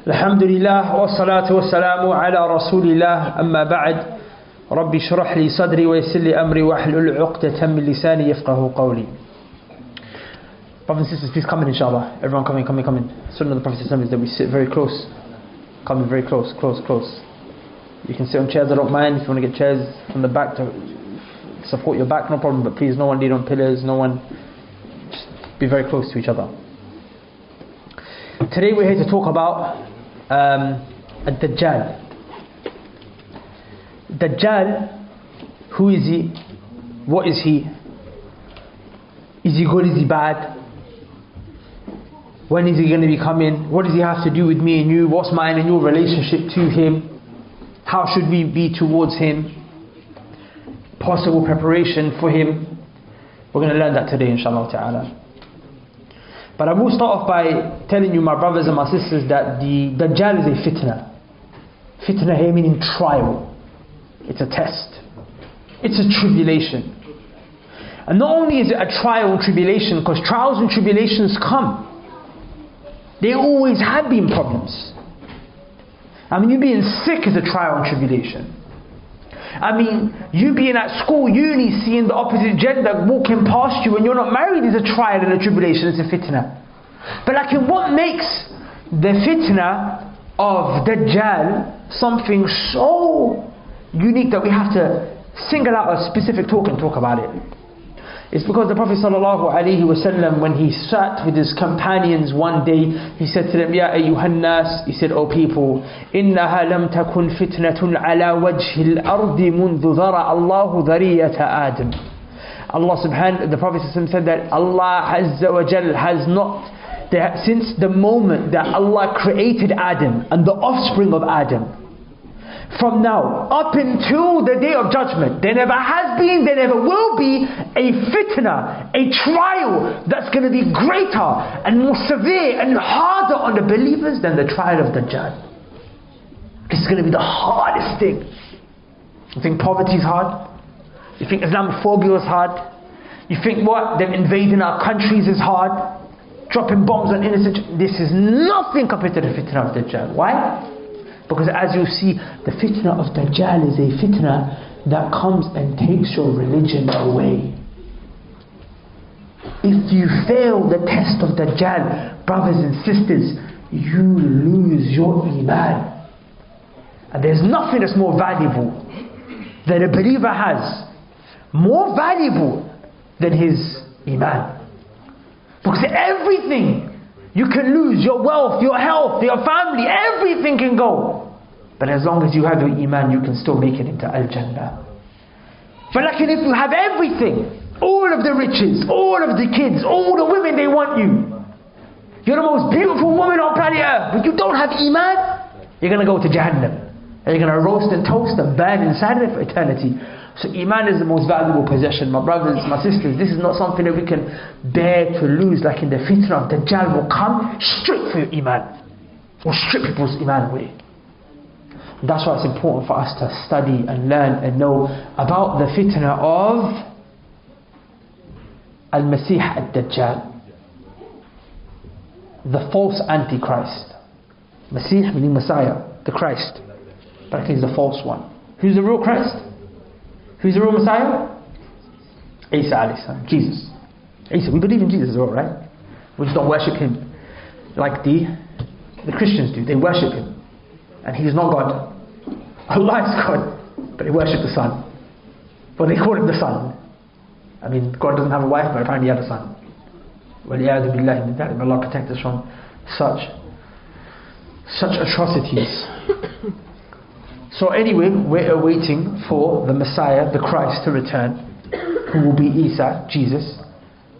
Alhamdulillah wa salatu wa salamu ala rasulillah amma ba'd. Rabbi shrah li sadri wa yassir li amri wa hlul 'uqdatan min lisani yafqahu qawli. Brothers and sisters, please come in, inshallah. Everyone come in. Sunnah of the Prophet is that we sit very close. Come in very close. You can sit on chairs, I don't mind. If you want to get chairs from the back to support your back, no problem. But please, no one lean on pillars, just be very close to each other. Today we're here to talk about Al-Dajjal. Dajjal, who is he? What is he? Is he good? Is he bad? When is he going to be coming? What does he have to do with me and you? What's mine and your relationship to him? How should we be towards him? Possible preparation for him. We're going to learn that today, inshallah ta'ala. But I will start off by telling you, my brothers and my sisters, that the Dajjal is a fitna. Fitna here meaning trial. It's a test. It's a tribulation. And not only is it a trial and tribulation, because trials and tribulations come. There always have been problems. I mean, you being sick is a trial and tribulation. I mean, you being at school, uni, seeing the opposite gender walking past you and you're not married is a trial and a tribulation, it's a fitna. But like, what makes the fitna of Dajjal something so unique that we have to single out a specific talk and talk about it? It's because the Prophet ﷺ, when he sat with his companions one day, he said to them, Ya ayyuhan nas, he said, O people, innaha lam takun fitnatun ala wajhi al-ardi mundhu dhara Allahu dhariyata Adam. The Prophet ﷺ said that Allah Azza wa Jal has not, since the moment that Allah created Adam and the offspring of Adam, from now up until the day of judgment, there never has been, there never will be a fitna, a trial that's going to be greater and more severe and harder on the believers than the trial of Dajjal. This is going to be the hardest thing. You think poverty is hard? You think Islamophobia is hard? You think them invading our countries is hard? Dropping bombs on innocent? This is nothing compared to the fitna of Dajjal. Why? Because as you see, the fitna of Dajjal is a fitna that comes and takes your religion away. If you fail the test of Dajjal, brothers and sisters, you lose your iman. And there's nothing that's more valuable that a believer has, more valuable than his iman. Because everything you can lose, your wealth, your health, your family, everything can go. But as long as you have your iman, you can still make it into Al-Jannah. But like if you have everything, all of the riches, all of the kids, all the women, they want you. You're the most beautiful woman on planet Earth, but you don't have iman, you're going to go to Jahannam. And you're going to roast and toast and burn inside of it for eternity. So iman is the most valuable possession. My brothers, my sisters, this is not something that we can bear to lose. Like in the fitna of Dajjal will come straight for your iman. Will strip people's iman away. That's why it's important for us to study and learn and know about the fitna of Al-Masih Al-Dajjal, the false Antichrist. Masih meaning Messiah, the Christ, but he's the false one. Who's the real Christ? Who's the real Messiah? Isa alayhi salam, Jesus. Isa, we believe in Jesus as well, right? We just don't worship him like the Christians do. They worship him, and he's not God. Allah is God, but they worship the Son. But they call him the Son. I mean, God doesn't have a wife, but apparently he had a son. وَلِيَعْذُ بِاللَّهِ مِنْ ذَلِكَ. May Allah protect us from such atrocities. So anyway, we're awaiting for the Messiah, the Christ, to return, who will be Isa, Jesus.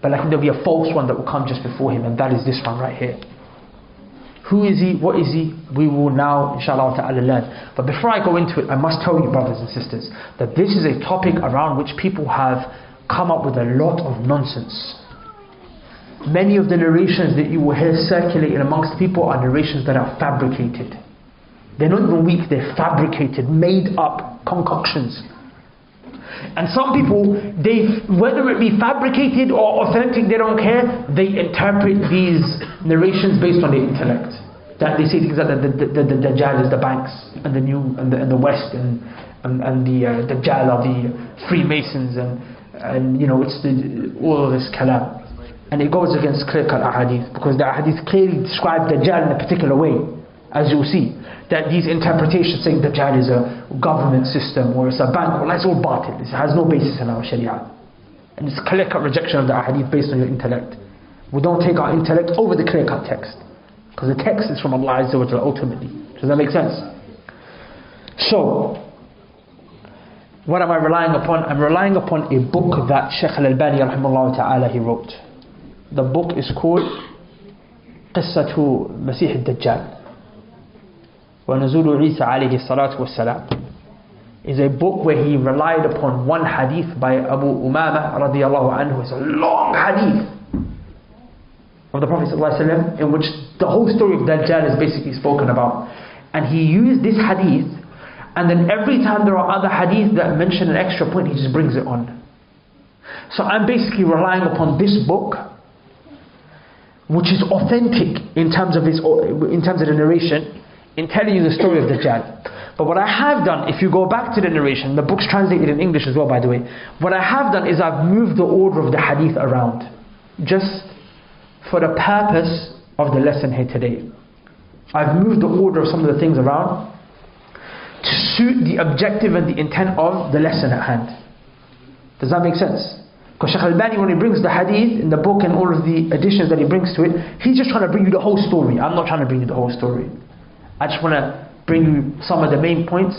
But like there'll be a false one that will come just before him, and that is this one right here. Who is he? What is he? We will now, inshallah ta'ala, learn. But before I go into it, I must tell you, brothers and sisters, that this is a topic around which people have come up with a lot of nonsense. Many of the narrations that you will hear circulating amongst people are narrations that are fabricated. They're not even weak, they're fabricated, made up concoctions. And some people, whether it be fabricated or authentic, they don't care. They interpret these narrations based on their intellect. That they say things like the Dajjal is the banks and the new and the West and the Dajjal are the Freemasons and you know it's all of this kalam, and it goes against clear-cut ahadith, because the ahadith clearly describe Dajjal in a particular way, as you'll see. That these interpretations saying Dajjal is a government system or it's a bank, well, that's all batil. It has no basis in our Sharia, and it's clear-cut rejection of the ahadith based on your intellect. We don't take our intellect over the clear-cut text, because the text is from Allah Azza wa Jalla ultimately. Does that make sense? So, what am I relying upon? I'm relying upon a book that Shaykh Al-Albani rahimahullah ta'ala he wrote. The book is called Qissatu Masih al-Dajjal wa Nuzulu Isa alayhi salatu wassalam. Is a book where he relied upon one hadith by Abu Umama radiyallahu anhu. It's a long hadith of the Prophet ﷺ, in which the whole story of Dajjal is basically spoken about, and he used this hadith, and then every time there are other hadith that mention an extra point, he just brings it on. So I'm basically relying upon this book, which is authentic in terms of the narration, in telling you the story of Dajjal. But what I have done, if you go back to the narration, the book's translated in English as well, by the way. What I have done is I've moved the order of the hadith around, just for the purpose of the lesson here today. I've moved the order of some of the things around to suit the objective and the intent of the lesson at hand. Does that make sense? Because Shaykh Al-Albani, when he brings the hadith in the book and all of the additions that he brings to it, he's just trying to bring you the whole story. I'm not trying to bring you the whole story. I just want to bring you some of the main points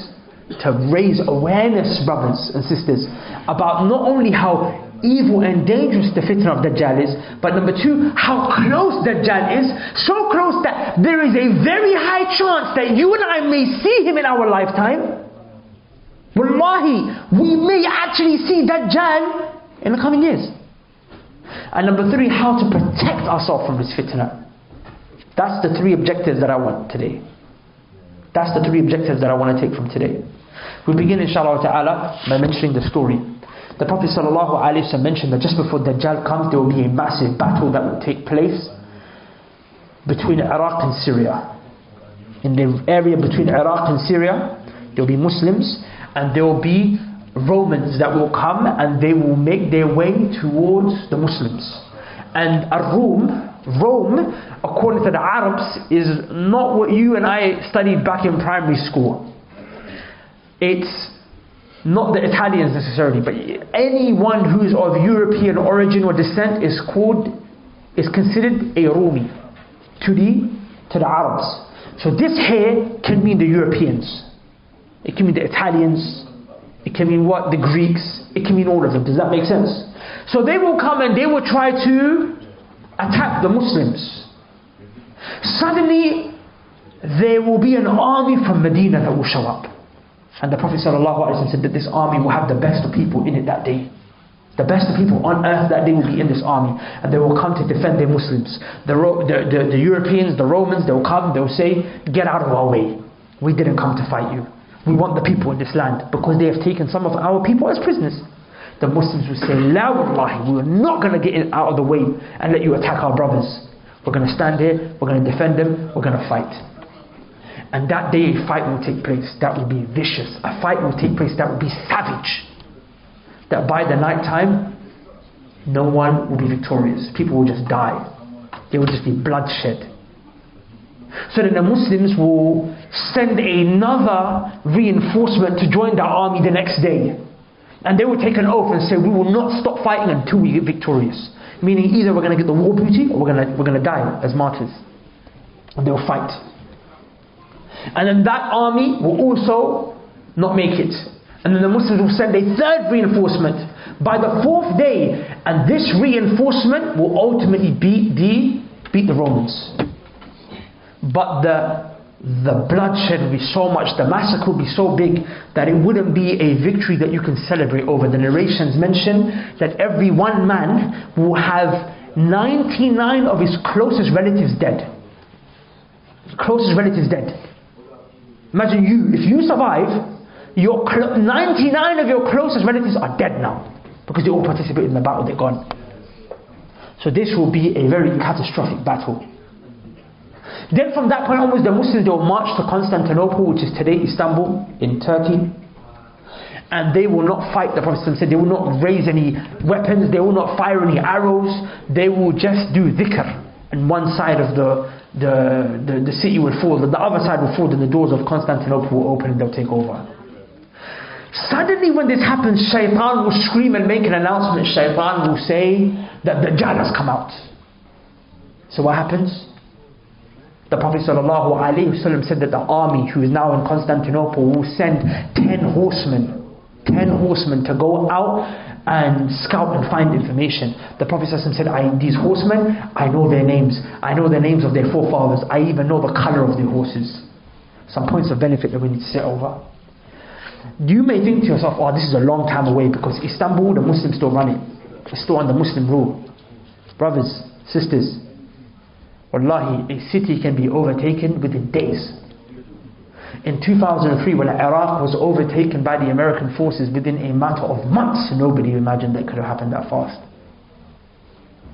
to raise awareness, brothers and sisters, about not only how evil and dangerous the fitna of Dajjal is, but number two, how close Dajjal is, so close that there is a very high chance that you and I may see him in our lifetime. Wallahi, we may actually see Dajjal in the coming years. And number three, how to protect ourselves from this fitna. That's the three objectives that I want today. That's the three objectives that I want to take from today. We begin inshallah ta'ala by mentioning the story. The Prophet ﷺ mentioned that just before Dajjal comes, there will be a massive battle that will take place between Iraq and Syria. In the area between Iraq and Syria, there will be Muslims, and there will be Romans that will come, and they will make their way towards the Muslims. And Rome, according to the Arabs, is not what you and I studied back in primary school. It's not the Italians necessarily, but anyone who is of European origin or descent is considered a Rumi to the Arabs. So this here can mean the Europeans, it can mean the Italians, it can mean what? The Greeks, it can mean all of them. Does that make sense? So they will come and they will try to attack the Muslims. Suddenly there will be an army from Medina that will show up. And the Prophet ﷺ said that this army will have the best of people in it that day. The best of people on earth that day will be in this army, and they will come to defend their Muslims. The Europeans, the Romans, they will come, they will say, get out of our way. We didn't come to fight you. We want the people in this land, because they have taken some of our people as prisoners. The Muslims will say, la wallahi, we are not going to get out of the way and let you attack our brothers. We're going to stand here, we're going to defend them, we're going to fight. And that day a fight will take place that will be vicious. A fight will take place that will be savage. That by the night time, no one will be victorious. People will just die. There will just be bloodshed. So then the Muslims will send another reinforcement to join the army the next day. And they will take an oath and say, we will not stop fighting until we get victorious. Meaning either we're going to get the war booty or we're going to die as martyrs. And they will fight. And then that army will also not make it. And then the Muslims will send a third reinforcement by the fourth day. And this reinforcement will ultimately beat the Romans. But the bloodshed will be so much, the massacre will be so big, that it wouldn't be a victory that you can celebrate over. The narrations mention that every one man will have 99 of his closest relatives dead. Closest relatives dead. Imagine if you survive, 99 of your closest relatives are dead now, because they all participated in the battle, they're gone. So this will be a very catastrophic battle. Then from that point onwards, the Muslims, they will march to Constantinople, which is today Istanbul in Turkey. And they will not fight. The Prophet said they will not raise any weapons, they will not fire any arrows, they will just do dhikr. And one side of the city will fall, and the other side will fall, and the doors of Constantinople will open and they'll take over. Suddenly when this happens, Shaitan will scream and make an announcement. Shaitan will say that the Dajjal has come out. So what happens? The Prophet ﷺ said that the army who is now in Constantinople will send 10 horsemen to go out and scout and find information. The Prophet ﷺ said, these horsemen, I know their names. I know the names of their forefathers. I even know the color of their horses. Some points of benefit that we need to sit over. You may think to yourself, this is a long time away, because Istanbul, the Muslims still run it. It's still under Muslim rule. Brothers, sisters, wallahi, a city can be overtaken within days. In 2003, when Iraq was overtaken by the American forces within a matter of months, nobody imagined that could have happened that fast.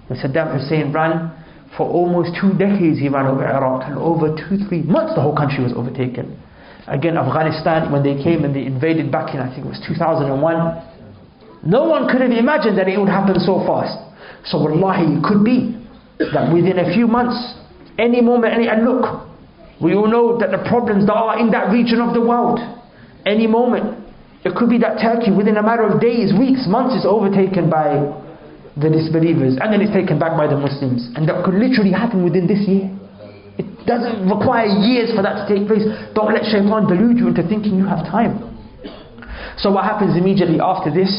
When Saddam Hussein ran for almost 2 decades, he ran over Iraq, and over 2-3 months the whole country was overtaken. Again, Afghanistan, when they came and they invaded back in, I think it was 2001, no one could have imagined that it would happen so fast. So wallahi, it could be that within a few months, any moment, and look, we all know that the problems that are in that region of the world, any moment, it could be that Turkey within a matter of days, weeks, months is overtaken by the disbelievers, and then it's taken back by the Muslims. And that could literally happen within this year. It doesn't require years for that to take place. Don't let Shaitan delude you into thinking you have time. So what happens immediately after this?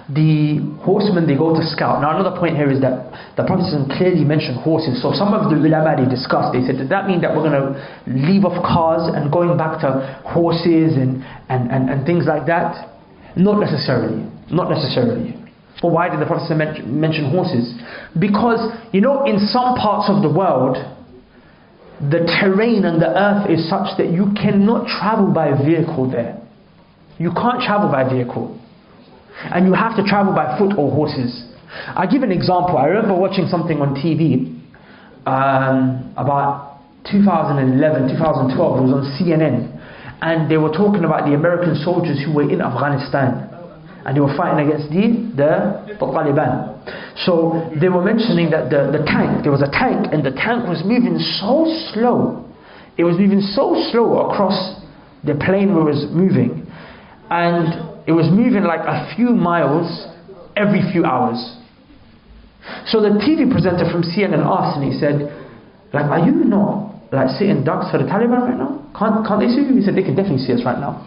The horsemen, they go to scout. Now another point here is that the Prophet clearly mentioned horses. So some of the ulama, they discussed, they said, does that mean that we're going to leave off cars and going back to horses and things like that? Not necessarily. Not necessarily. But why did the Prophet mention horses? Because, in some parts of the world, the terrain and the earth is such that you cannot travel by vehicle there. You can't travel by vehicle. And you have to travel by foot or horses. I'll give an example. I remember watching something on TV about 2011, 2012. It was on CNN. And they were talking about the American soldiers who were in Afghanistan. And they were fighting against the Taliban. So they were mentioning that the tank, there was a tank, and the tank was moving so slow. It was moving so slow across the plain where it was moving. And it was moving like a few miles every few hours. So the TV presenter from CNN asked, and he said, are you not sitting ducks for the Taliban right now? Can't they see you? He said, they can definitely see us right now.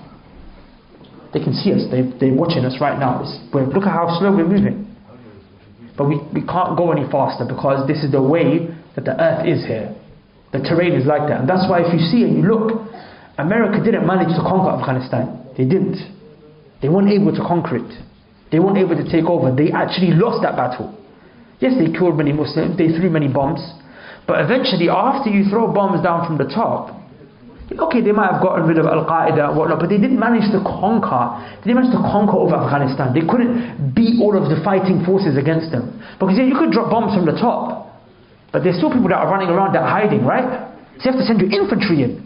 They can see us, they're watching us right now. Look at how slow we're moving. But we can't go any faster, because this is the way that the earth is here. The terrain is like that. And that's why if you see and you look, America didn't manage to conquer Afghanistan. They didn't. They weren't able to conquer it. They weren't able to take over. They actually lost that battle. Yes, they killed many Muslims, they threw many bombs. But eventually, after you throw bombs down from the top, okay, they might have gotten rid of Al-Qaeda and whatnot, but they didn't manage to conquer. They didn't manage to conquer over Afghanistan. They couldn't beat all of the fighting forces against them. Because you could drop bombs from the top, but there's still people that are running around that are hiding, right? So you have to send your infantry in.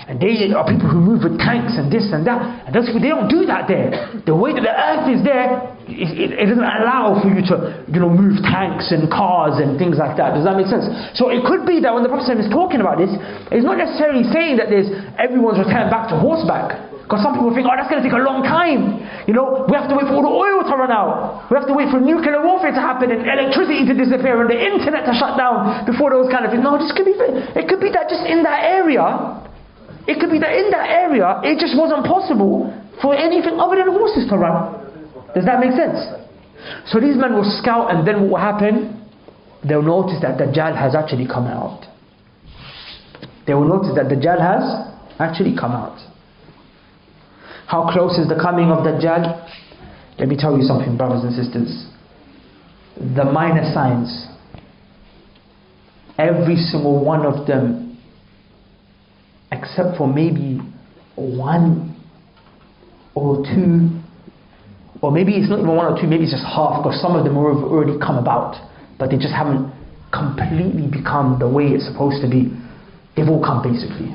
And they are people who move with tanks and this and that. And those people, they don't do that there. The way that the earth is there, it doesn't allow for you to, move tanks and cars and things like that. Does that make sense? So it could be that when the Prophet is talking about this, it's not necessarily saying that everyone's returned back to horseback. Because some people think, that's going to take a long time. We have to wait for all the oil to run out. We have to wait for nuclear warfare to happen and electricity to disappear and the internet to shut down before those kind of things. No, it could be that just in that area. It could be that in that area, it just wasn't possible for anything other than horses to run. Does that make sense? So these men will scout, and then what will happen? They'll notice that Dajjal has actually come out. They will notice that Dajjal has actually come out. How close is the coming of Dajjal? Let me tell you something, brothers and sisters. The minor signs, every single one of them, except for maybe 1 or 2, or maybe it's not even 1 or 2, maybe it's just half, because some of them have already come about, but they just haven't completely become the way it's supposed to be, they've all come basically.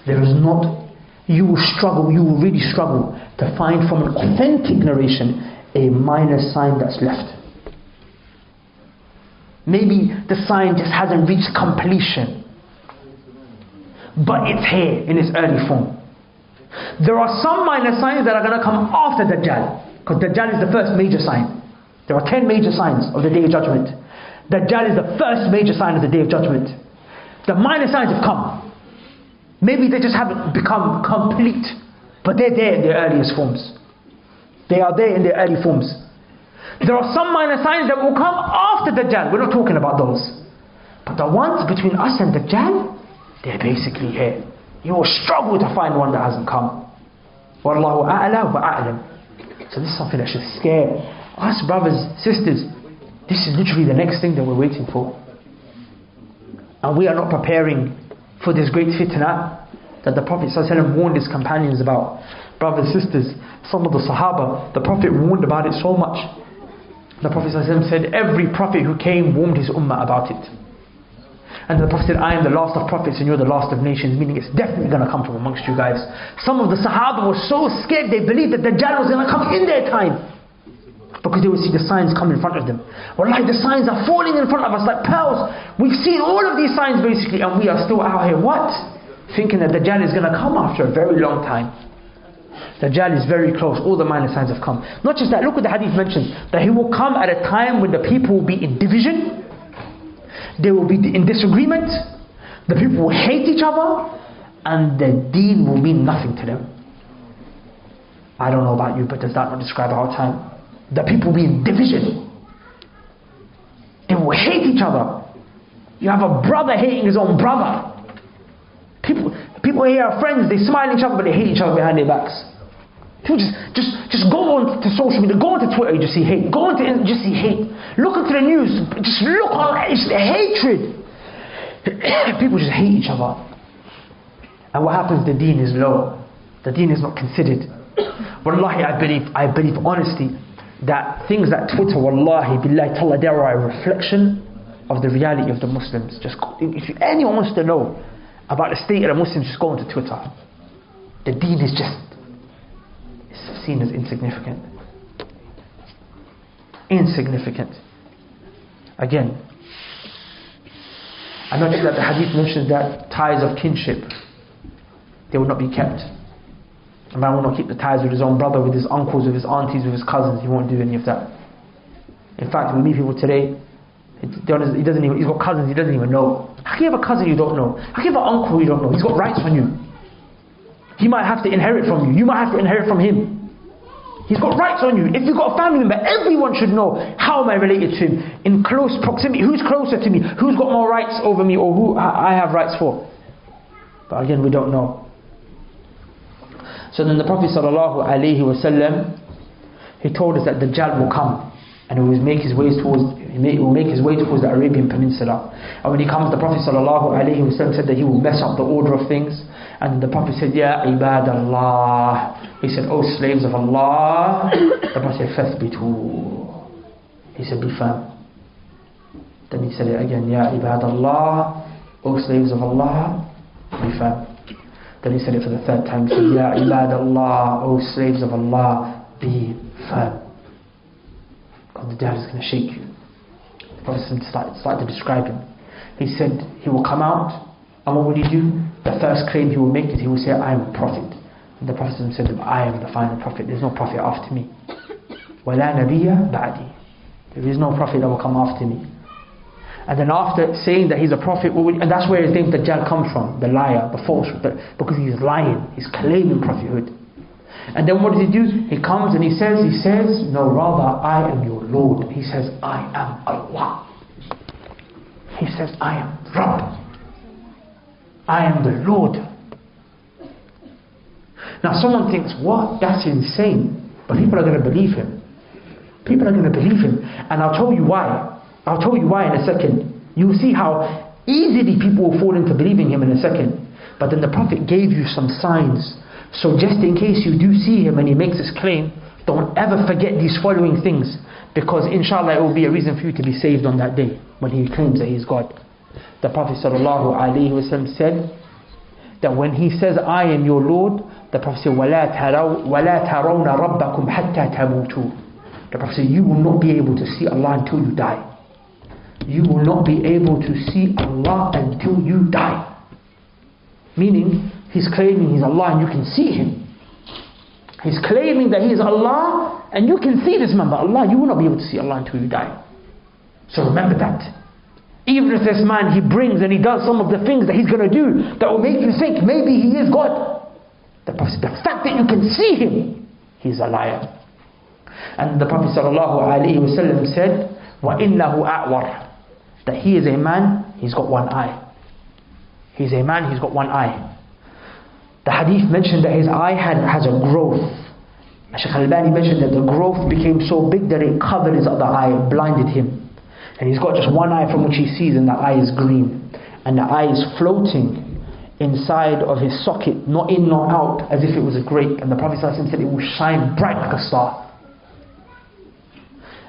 There is not, you will struggle, you will really struggle to find from an authentic narration a minor sign that's left. Maybe the sign just hasn't reached completion, but it's here in its early form. There are some minor signs that are going to come after Dajjal, because Dajjal is the first major sign. There are 10 major signs of the Day of Judgment. Dajjal is the first major sign of the Day of Judgment. The minor signs have come. Maybe they just haven't become complete, but they're there in their earliest forms. They are there in their early forms. There are some minor signs that will come after Dajjal. We're not talking about those. But the ones between us and Dajjal, they're basically here. You will struggle to find one that hasn't come. Wallahu a'la wa a'lam. So this is something that should scare us, brothers, sisters. This is literally the next thing that we're waiting for. And we are not preparing for this great fitna that the Prophet ﷺ warned his companions about. Brothers, sisters, some of the Sahaba, the Prophet warned about it so much. The Prophet ﷺ said, every Prophet who came warned his ummah about it. And the Prophet said, I am the last of prophets and you're the last of nations, meaning it's definitely going to come from amongst you guys. Some of the Sahaba were so scared, they believed that Dajjal was going to come in their time, because they would see the signs come in front of them. Wallahi, the signs are falling in front of us like pearls. We've seen all of these signs basically, and we are still out here, what? Thinking that Dajjal is going to come after a very long time. Dajjal is very close. All the minor signs have come. Not just that, look what the hadith mentions, that he will come at a time when the people will be in division, they will be in disagreement, the people will hate each other, and the deen will mean nothing to them. I don't know about you, but does that not describe our time? The people will be in division. They will hate each other. You have a brother hating his own brother. People here are friends, they smile at each other, but they hate each other behind their backs. People just go on to social media, go on to Twitter, you just see hate. Go on to just see hate. Look into the news, just look on, it's hatred. People just hate each other. And what happens? The deen is low. The deen is not considered. Wallahi, I believe honestly that things like Twitter, wallahi, billahi ta'ala, they are a reflection of the reality of the Muslims. Just if anyone wants to know about the state of the Muslims, just go onto Twitter. The deen is just seen as insignificant. Insignificant. Again, I noticed that the hadith mentions that ties of kinship, they will not be kept. A man will not keep the ties with his own brother, with his uncles, with his aunties, with his cousins. He won't do any of that. In fact, we meet people today, he's got cousins he doesn't even know. How can you have a cousin you don't know? How can you have an uncle you don't know? He's got rights on you. He might have to inherit from you. You might have to inherit from him. He's got rights on you. If you've got a family member, everyone should know, how am I related to him? In close proximity, who's closer to me? Who's got more rights over me, or who I have rights for? But again, we don't know. So then the Prophet ﷺ, he told us that Dajjal will come and he will make his way towards the Arabian Peninsula. And when he comes, the Prophet ﷺ said that he will mess up the order of things. And the Prophet said, Ya ibadallah. He said, O slaves of Allah. The Prophet said, Fathbitu. He said, be firm. Then he said it again, Ya ibadallah. O slaves of Allah, be firm. Then he said it for the third time. He said, Ya ibadallah, O slaves of Allah, be firm. God, the Dajjal is going to shake you. The Prophet started to describe him. He said, he will come out, and what will he do? The first claim he will make is he will say, I am a prophet. And the Prophet said to him, I am the final prophet. There is no prophet after me. وَلَا نَبِيَّ بَعْدِي. There is no prophet that will come after me. And then after saying that he's a prophet, and that's where his name Dajjal comes from, the liar, the false, because he's lying, he's claiming prophethood. And then what does he do? He comes and he says, no, rather, I am your Lord. He says, I am Allah. He says, I am Rabb. I am the Lord. Now someone thinks, what? That's insane. But people are going to believe him. People are going to believe him. And I'll tell you why. I'll tell you why in a second. You'll see how easily people will fall into believing him in a second. But then the Prophet gave you some signs. So just in case you do see him and he makes this claim, don't ever forget these following things. because inshallah it will be a reason for you to be saved on that day when he claims that he is God. The Prophet ﷺ said that when he says I am your Lord, the Prophet said وَلَا تَرَوْنَ رَبَّكُمْ حَتَّى تَمُوتُوا. The Prophet said you will not be able to see Allah until you die. You will not be able to see Allah until you die. Meaning, he's claiming he's Allah and you can see him. He's claiming that he is Allah and you can see this man, but Allah, you will not be able to see Allah until you die. So remember that. Even if this man, he brings and he does some of the things that he's going to do that will make you think maybe he is God, the fact that you can see him, he's a liar. And the Prophet ﷺ said, وَإِنَّهُ أَعْوَرُ, that he is a man, he's got one eye. He's a man, he's got one eye. The hadith mentioned that his eye has a growth. Shaykh Al-Albani mentioned that the growth became so big that it covered his other eye, it blinded him. And he's got just one eye from which he sees, and the eye is green. And the eye is floating inside of his socket, not in nor out, as if it was a grape. And the Prophet ﷺ said it will shine bright like a star.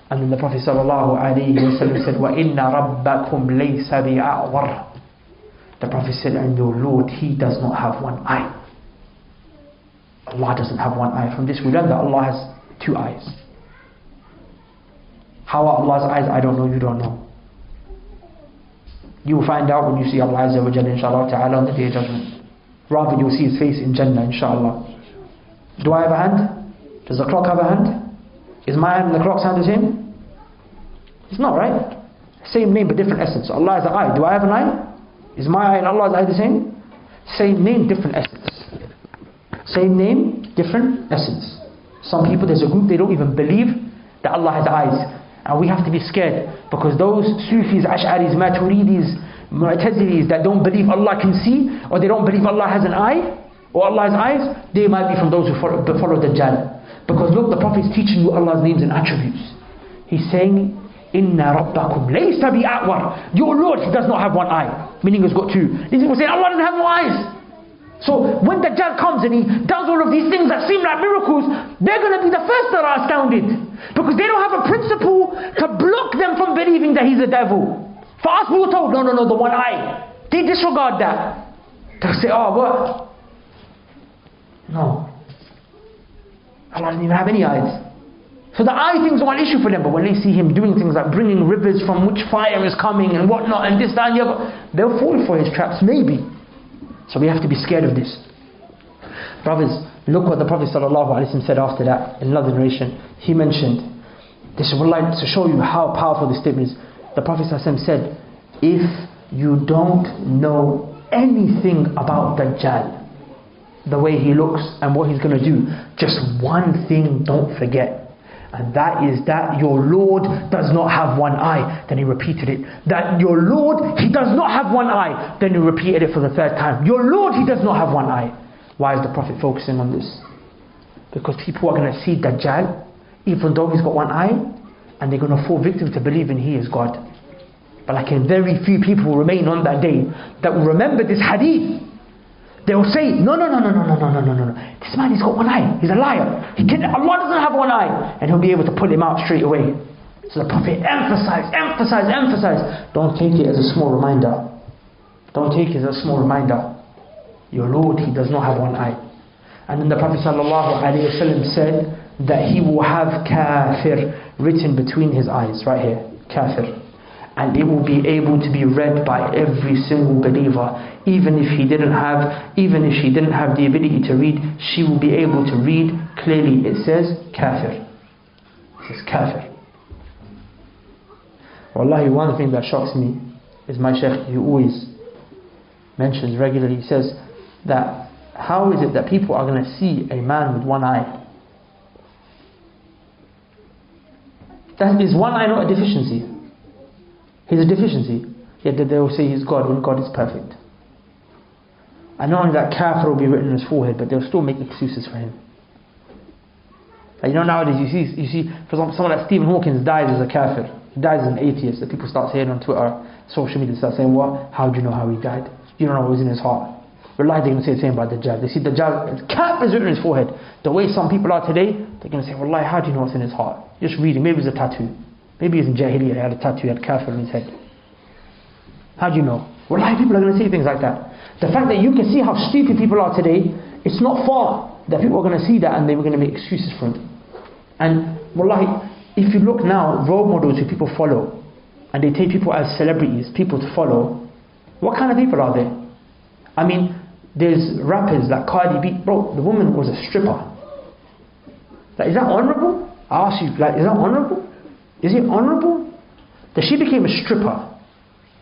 And then the Prophet ﷺ said, وَإِنَّ رَبَّكُمْ لَيْسَ بِأَعْوَرٍ. The Prophet said, and your Lord, he does not have one eye. Allah doesn't have one eye. From this we learn that Allah has two eyes. How are Allah's eyes? I don't know, you don't know. You will find out when you see Allah Azza wa Jalla, inshallah ta'ala, on the day of judgment. Rather you will see his face in Jannah, inshallah. Do I have a hand? Does the clock have a hand? Is my hand and the clock's hand the same? It's not, right? Same name but different essence. Allah has an eye. Do I have an eye? Is my eye and Allah's eye the same? Same name, different essence. Same name, different essence. Some people, there's a group, they don't even believe that Allah has eyes. And we have to be scared, because those Sufis, Ash'aris, Maturidis, Mu'tazilis that don't believe Allah can see, or they don't believe Allah has an eye, or Allah has eyes, they might be from those who follow Dajjal. Because look, the Prophet is teaching you Allah's names and attributes. He's saying, Inna Rabbakum laysa bi'a'war. Your Lord, he does not have one eye. Meaning he's got two. These people say Allah doesn't have no eyes. So when Dajjal comes and he does all of these things that seem like miracles, they're going to be the first that are astounded. Because they don't have a principle to block them from believing that he's a devil. For us we were told, no, the one eye. They disregard that. They say, oh, what? No. Allah doesn't even have any eyes. So the eye thing's one issue for them, but when they see him doing things like bringing rivers from which fire is coming and whatnot and this, that and the other, they'll fall for his traps, maybe. So we have to be scared of this. Brothers, look what the Prophet ﷺ said after that in another narration. He mentioned, this would like to show you how powerful this statement is. The Prophet ﷺ said, if you don't know anything about Dajjal, the way he looks and what he's going to do, just one thing don't forget. And that is that your Lord does not have one eye. Then he repeated it. That your Lord, he does not have one eye. Then he repeated it for the third time. Your Lord, he does not have one eye. Why is the Prophet focusing on this? Because people are going to see Dajjal, even though he's got one eye, and they're going to fall victim to believing he is God. But like very few people will remain on that day that will remember this hadith. They will say, no. This man, he's got one eye. He's a liar. Allah doesn't have one eye. And he'll be able to pull him out straight away. So the Prophet emphasized. Don't take it as a small reminder. Don't take it as a small reminder. Your Lord, he does not have one eye. And then the Prophet ﷺ said that he will have kafir written between his eyes. Right here. Kafir. And it will be able to be read by every single believer. Even if she didn't have the ability to read, she will be able to read clearly. It says kafir. It says kafir. Wallahi, one thing that shocks me is my Shaykh, he always mentions regularly, he says that how is it that people are going to see a man with one eye? That is one eye not a deficiency? He's a deficiency. Yet they will say he's God when God is perfect. And not only that, kafir will be written on his forehead, but they'll still make excuses for him. Like, nowadays you see, for example, someone like Stephen Hawking dies as a kafir. He dies as an atheist. That people start saying on Twitter, social media, start saying, what? How do you know how he died? You don't know what was in his heart. Wallahi, they're going to say the same about Dajjal. They see Dajjal, kafir is written on his forehead. The way some people are today, they're going to say, Wallahi, how do you know what's in his heart? Just reading, maybe it's a tattoo. Maybe he's in Jahiliyyah, he had a tattoo, he had kafir on his head. How do you know? Wallahi, people are going to say things like that. The fact that you can see how stupid people are today, it's not far that people are going to see that and they were going to make excuses for it. And Wallahi, if you look now, role models who people follow, and they take people as celebrities, people to follow, what kind of people are there? I mean, there's rappers like Cardi B. Bro, the woman was a stripper. Like, is that honorable? I ask you, like, is that honorable? Is it honorable? That she became a stripper,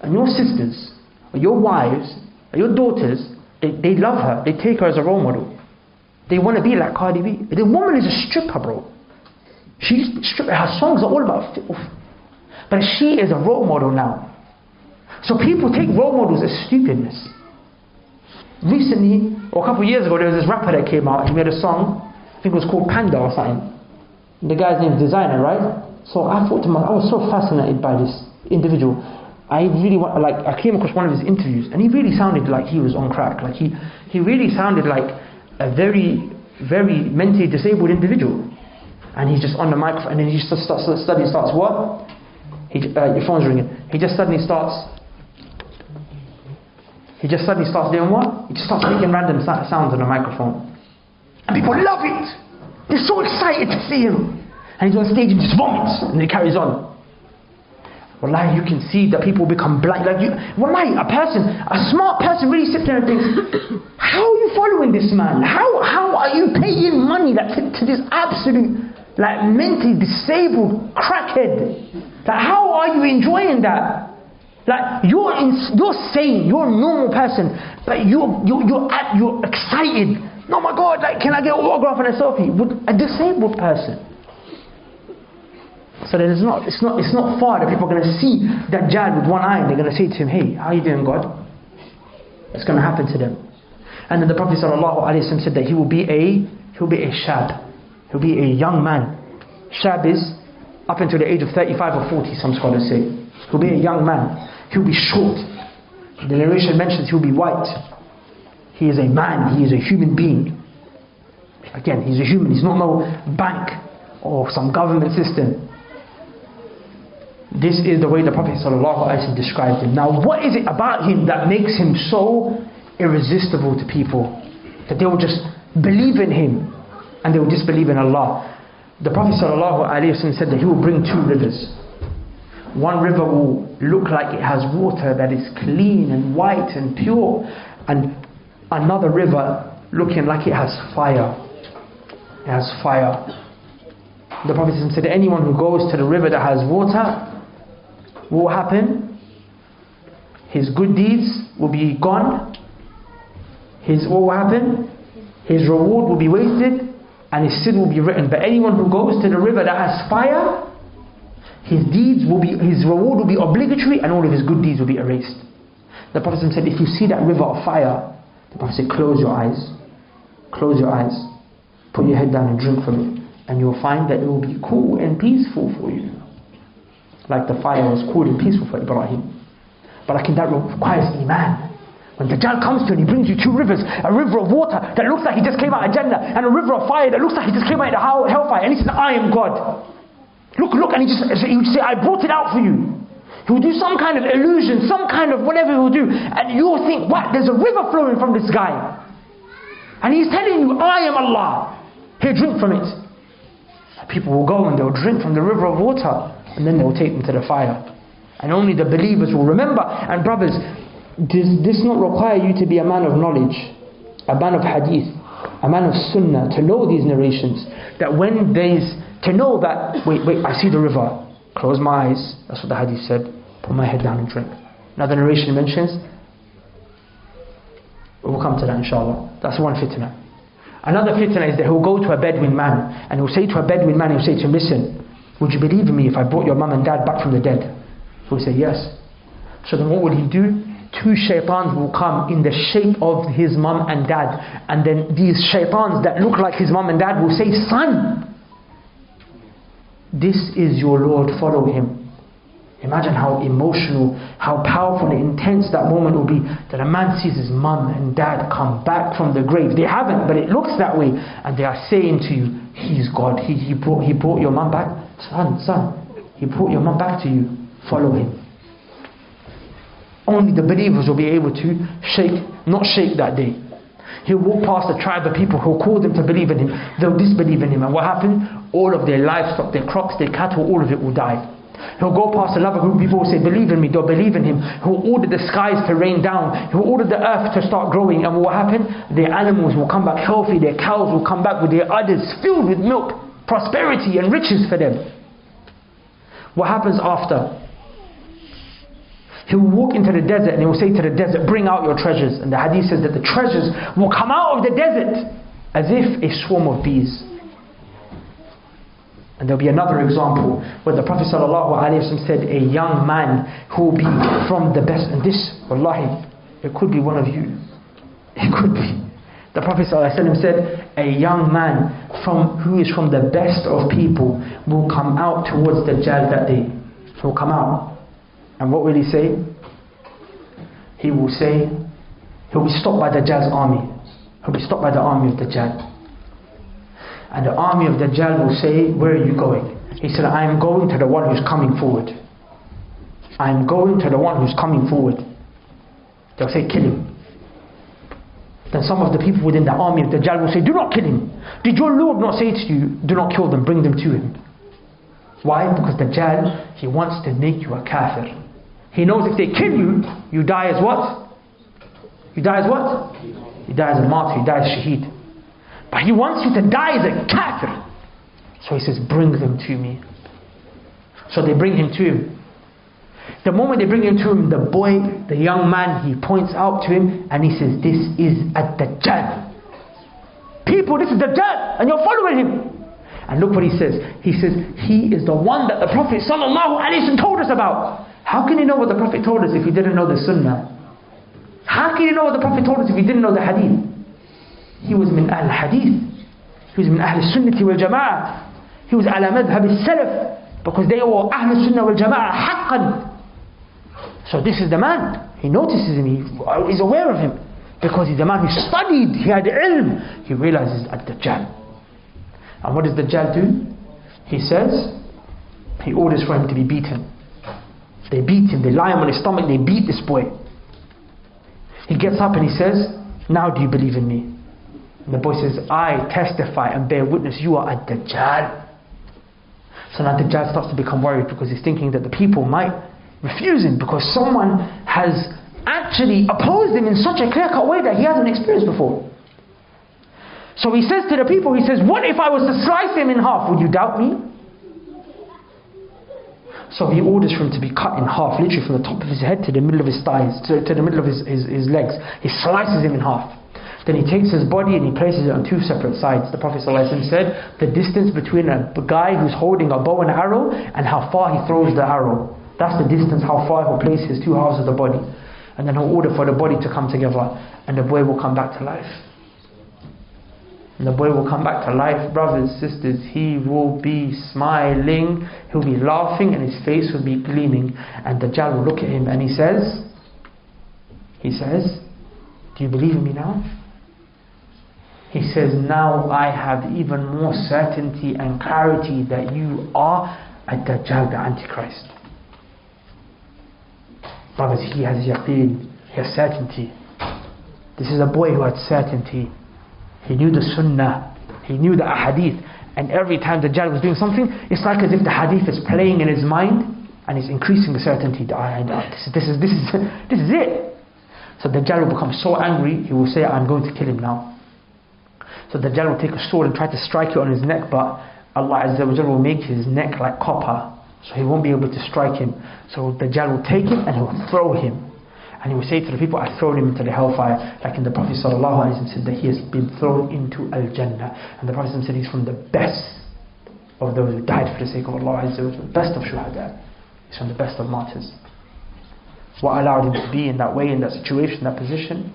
and your sisters, or your wives, or your daughters, they love her, they take her as a role model. They want to be like Cardi B. The woman is a stripper, bro. She's stripper. Her songs are all about filth. But she is a role model now. So people take role models as stupidness. Recently, or a couple of years ago, there was this rapper that came out. He made a song, I think it was called Panda or something. The guy's name is Designer, right? So I thought to myself, I was so fascinated by this individual. I came across one of his interviews, and he really sounded like he was on crack. Like he really sounded like a very, very mentally disabled individual. And he's just on the microphone, and then he just starts what? Your phone's ringing. He just suddenly starts doing what? He just starts making random sounds on the microphone. And people love it! They're so excited to see him. And he's on stage and just vomits, and he carries on. Wallahi, you can see that people become blind. Like wallahi, a smart person really sits there and thinks, how are you following this man? How are you paying money to this absolute, like, mentally disabled crackhead? Like, how are you enjoying that? Like, you're sane, you're a normal person, but you're excited. Oh my God, like, can I get an autograph and a selfie with a disabled person? So then it's not far that people are going to see Dajjal with one eye and they're going to say to him, hey, how are you doing, God? It's going to happen to them. And then the Prophet ﷺ said that he will be a shab. He'll be a young man. Shab is up until the age of 35 or 40, some scholars say. He'll be a young man. He'll be short. The narration mentions he'll be white. He is a man. He is a human being. Again, he's a human. He's not no bank or some government system. This is the way the Prophet ﷺ described him. Now, what is it about him that makes him so irresistible to people, that they will just believe in him and they will disbelieve in Allah? The Prophet ﷺ said that he will bring two rivers. One river will look like it has water that is clean and white and pure, and another river looking like it has fire. It has fire. The Prophet said that anyone who goes to the river that has water, what will happen? His good deeds will be gone. What will happen? His reward will be wasted, and his sin will be written. But anyone who goes to the river that has fire, his reward will be obligatory, and all of his good deeds will be erased. The Prophet said, if you see that river of fire, the Prophet said, close your eyes. Close your eyes. Put your head down and drink from it. And you'll find that it will be cool and peaceful for you. Like the fire was cool and peaceful for Ibrahim. But that requires iman. When Dajjal comes to you and he brings you two rivers, a river of water that looks like he just came out of Jannah, and a river of fire that looks like he just came out of hellfire, and he says, I am God. Look, and he would say, I brought it out for you. He will do some kind of illusion, some kind of whatever he will do, and you will think, what? There's a river flowing from this guy. And he's telling you, I am Allah. Here, drink from it. People will go and they'll drink from the river of water, and then they'll take them to the fire. And only the believers will remember. And brothers, does this not require you to be a man of knowledge, a man of hadith, a man of sunnah, to know these narrations? That when to know that, wait, I see the river, close my eyes, that's what the hadith said, put my head down and drink. Another narration mentions, we'll come to that inshallah. That's one fitna. Another fitna is that he'll go to a Bedouin man, and he'll say to a Bedouin man, he'll say to him, listen, would you believe in me if I brought your mum and dad back from the dead? He'll say, yes. So then what will he do? Two shaitans will come in the shape of his mum and dad, and then these shaitans that look like his mum and dad will say, son, this is your Lord, follow him. Imagine how emotional, how powerful and intense that moment will be, that a man sees his mum and dad come back from the grave. They haven't, but it looks that way. And they are saying to you, He's God. He brought your mum back. Son, He brought your mum back to you. Follow Him. Only the believers will be able to not shake that day. He'll walk past a tribe of people who'll call them to believe in Him. They'll disbelieve in Him. And what happened? All of their livestock, their crops, their cattle, all of it will die. He'll go past another group of people who say, believe in me, they'll believe in Him. He'll order the skies to rain down. He'll order the earth to start growing. And what will happen? Their animals will come back healthy. Their cows will come back with their udders filled with milk, prosperity and riches for them. What happens after? He'll walk into the desert and he will say to the desert, bring out your treasures. And the hadith says that the treasures will come out of the desert as if a swarm of bees. And there'll be another example where the Prophet ﷺ said, a young man who will be from the best. And this, wallahi, it could be one of you. It could be. The Prophet ﷺ said, a young man who is from the best of people will come out towards the Dajjal that day. He will come out. And what will he say? He will say, he'll be stopped by the Dajjal's army. He'll be stopped by the army of the Dajjal. And the army of the Dajjal will say, where are you going? He said, I am going to the one who's coming forward. I am going to the one who's coming forward. They'll say, kill him. Then some of the people within the army of the Dajjal will say, do not kill him. Did your Lord not say to you, do not kill them, bring them to him? Why? Because the Dajjal, he wants to make you a kafir. He knows if they kill you, you die as what? You die as what? You die as a martyr, you die as shaheed. But he wants you to die as a kafir. So he says, bring them to me. So they bring him to him. The moment they bring him to him, the boy, the young man, he points out to him and he says, this is Al-Dajjal. People, this is Dajjal and you're following him. And look what he says. He says, he is the one that the Prophet ﷺ told us about. How can you know what the Prophet told us if you didn't know the Sunnah? How can you know what the Prophet told us if you didn't know the Hadith? He was min Ahl Hadith. He was min Ahl Sunnati wal Jama'ah. He was ala madhab al-Salaf. Because they were Ahl Sunnah wal Jama'ah haqqan. So this is the man. He notices him. He's aware of him. Because he's the man who studied. He had ilm. He realizes Al-Dajjal. And what does Dajjal do? He says, he orders for him to be beaten. They beat him, they lie him on his stomach, they beat this boy. He gets up and he says, now do you believe in me? And the boy says, I testify and bear witness, you are Al-Dajjal. So now Dajjal starts to become worried because he's thinking that the people might refuse him because someone has actually opposed him in such a clear-cut way that he hasn't experienced before. So he says to the people, he says, what if I was to slice him in half? Would you doubt me? So he orders for him to be cut in half, literally from the top of his head to the middle of his thighs, to the middle of his legs. He slices him in half. Then he takes his body and he places it on two separate sides. The Prophet ﷺ said, the distance between a guy who's holding a bow and arrow and how far he throws the arrow. That's the distance, how far he'll place his two halves of the body. And then he'll order for the body to come together and the boy will come back to life. And the boy will come back to life, brothers, sisters. He will be smiling, he'll be laughing, and his face will be gleaming. And Dajjal will look at him and he says, do you believe in me now? He says, now I have even more certainty and clarity that you are Al-Dajjal, the Antichrist. Brothers, he has yaqeen, he has certainty. This is a boy who had certainty. He knew the Sunnah, he knew the Ahadith, and every time Dajjal was doing something, it's like as if the Hadith is playing in his mind and he's increasing the certainty. This is it. So Dajjal will become so angry, he will say, I'm going to kill him now. So Dajjal will take a sword and try to strike it on his neck, but Allah Azza wa Jalla will make his neck like copper, so he won't be able to strike him. So Dajjal will take him and he will throw him. And he will say to the people, I've thrown him into the hellfire. Like in the Prophet ﷺ said that he has been thrown into Al-Jannah. And the Prophet said he's from the best of those who died for the sake of Allah Azza wa Jalla. Best of shuhada. He's from the best of martyrs. What allowed him to be in that way, in that situation, that position?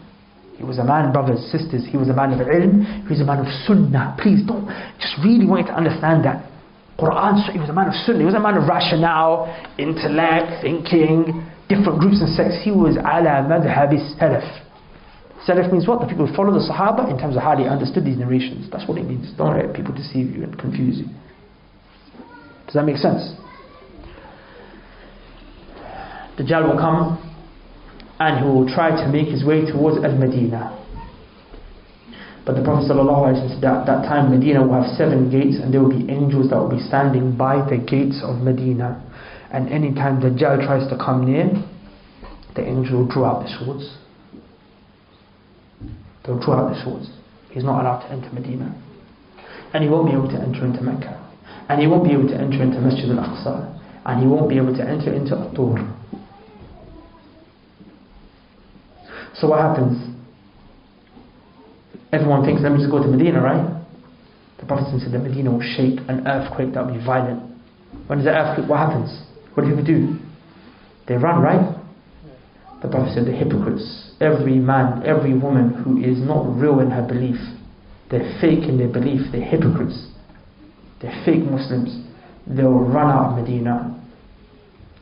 He was a man, brothers, sisters. He was a man of ilm. He was a man of sunnah. Please don't, just really want you to understand that. Quran, he was a man of sunnah, he was a man of rationale, intellect, thinking, different groups and sects. He was ala madhhab salaf. Salaf means what? The people who follow the Sahaba in terms of how they understood these narrations. That's what it means. Don't let people deceive you and confuse you. Does that make sense? Dajjal will come and he will try to make his way towards Al-Madinah. But the Prophet ﷺ said that time Medina will have 7 gates, and there will be angels that will be standing by the gates of Medina. And anytime Dajjal tries to come near, the angel will draw out the swords. They'll draw out the swords. He's not allowed to enter Medina. And he won't be able to enter into Mecca. And he won't be able to enter into Masjid al-Aqsa. And he won't be able to enter into At-Tur. So what happens? Everyone thinks, let me just go to Medina, right? The Prophet said that Medina will shake, an earthquake that will be violent. When there's an earthquake, what happens? What do people do? They run, right? The Prophet said the hypocrites, every man, every woman who is not real in her belief, they're fake in their belief, they're hypocrites, they're fake Muslims, they'll run out of Medina